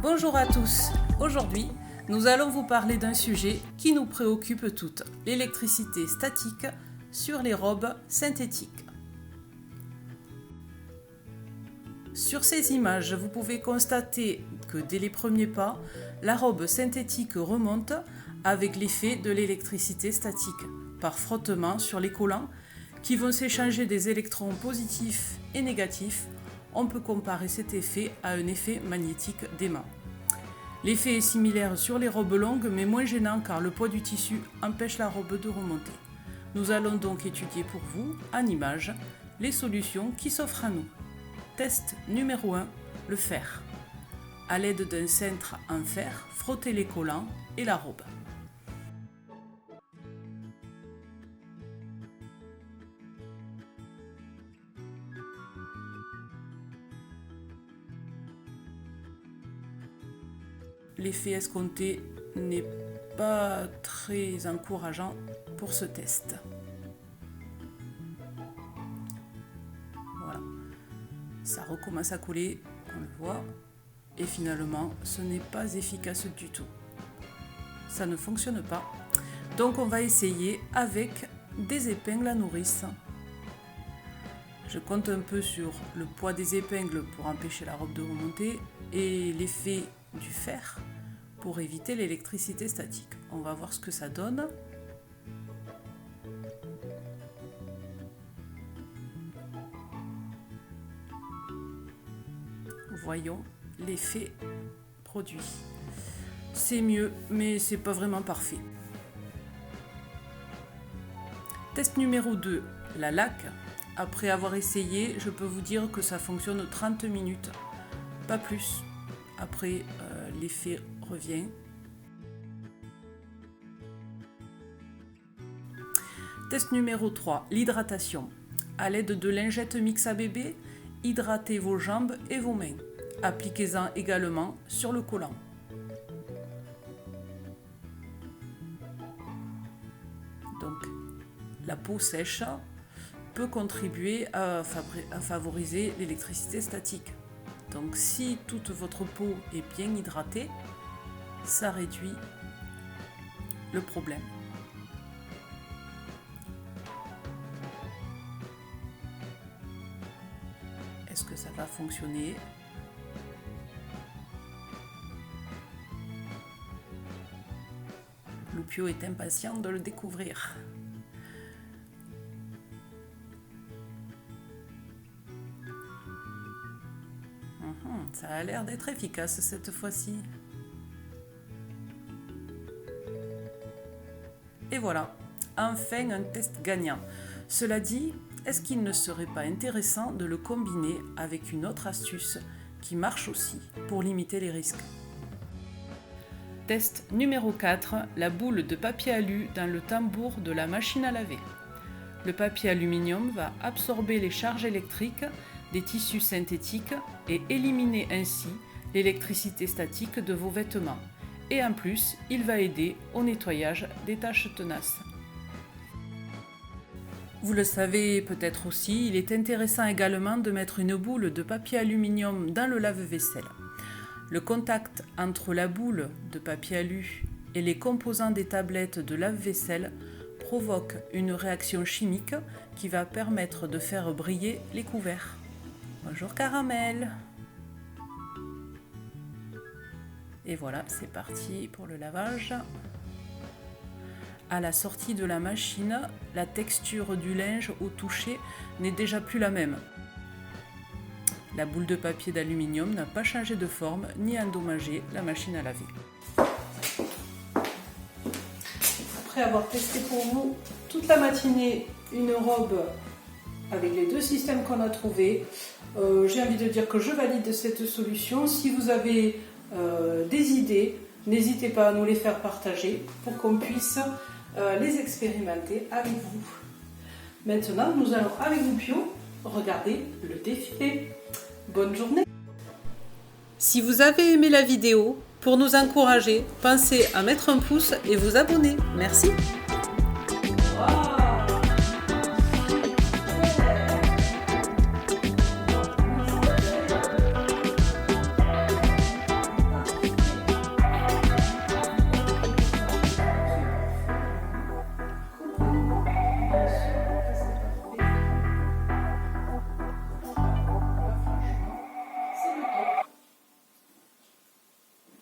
Bonjour à tous. Aujourd'hui, nous allons vous parler d'un sujet qui nous préoccupe toutes, l'électricité statique sur les robes synthétiques. Sur ces images, vous pouvez constater que dès les premiers pas, la robe synthétique remonte avec l'effet de l'électricité statique, par frottement sur les collants qui vont s'échanger des électrons positifs et négatifs. On peut comparer cet effet à un effet magnétique d'aimant. L'effet est similaire sur les robes longues mais moins gênant car le poids du tissu empêche la robe de remonter. Nous allons donc étudier pour vous, en images, les solutions qui s'offrent à nous. Test numéro 1, le fer. À l'aide d'un cintre en fer, frottez les collants et la robe. L'effet escompté n'est pas très encourageant pour ce test. Voilà, ça recommence à coller, on le voit, et finalement ce n'est pas efficace du tout. Ça ne fonctionne pas. Donc on va essayer avec des épingles à nourrice. Je compte un peu sur le poids des épingles pour empêcher la robe de remonter et l'effet du fer pour éviter l'électricité statique. On va voir ce que ça donne. Voyons l'effet produit. C'est mieux, mais c'est pas vraiment parfait. Test numéro 2, la laque. Après avoir essayé, je peux vous dire que ça fonctionne 30 minutes, pas plus. Après, l'effet revient. Test numéro 3, l'hydratation. À l'aide de lingettes mix à bébé, hydratez vos jambes et vos mains. Appliquez-en également sur le collant. Donc, la peau sèche peut contribuer à favoriser l'électricité statique. Donc si toute votre peau est bien hydratée, ça réduit le problème. Est-ce que ça va fonctionner ? Loupio est impatient de le découvrir. Ça a l'air d'être efficace cette fois-ci. Et voilà, enfin un test gagnant. Cela dit, est-ce qu'il ne serait pas intéressant de le combiner avec une autre astuce qui marche aussi pour limiter les risques ? Test numéro 4, la boule de papier alu dans le tambour de la machine à laver. Le papier aluminium va absorber les charges électriques des tissus synthétiques et éliminer ainsi l'électricité statique de vos vêtements. Et en plus, il va aider au nettoyage des taches tenaces. Vous le savez peut-être aussi, il est intéressant également de mettre une boule de papier aluminium dans le lave-vaisselle. Le contact entre la boule de papier alu et les composants des tablettes de lave-vaisselle provoque une réaction chimique qui va permettre de faire briller les couverts. Bonjour Caramel. Et voilà, c'est parti pour le lavage. À la sortie de la machine, la texture du linge au toucher n'est déjà plus la même. La boule de papier d'aluminium n'a pas changé de forme ni endommagé la machine à laver. Après avoir testé pour vous toute la matinée une robe avec les deux systèmes qu'on a trouvés, j'ai envie de dire que je valide cette solution. Si vous avez des idées, n'hésitez pas à nous les faire partager pour qu'on puisse les expérimenter avec vous. Maintenant, nous allons avec Loupio regarder le défilé. Bonne journée! Si vous avez aimé la vidéo, pour nous encourager, pensez à mettre un pouce et vous abonner. Merci!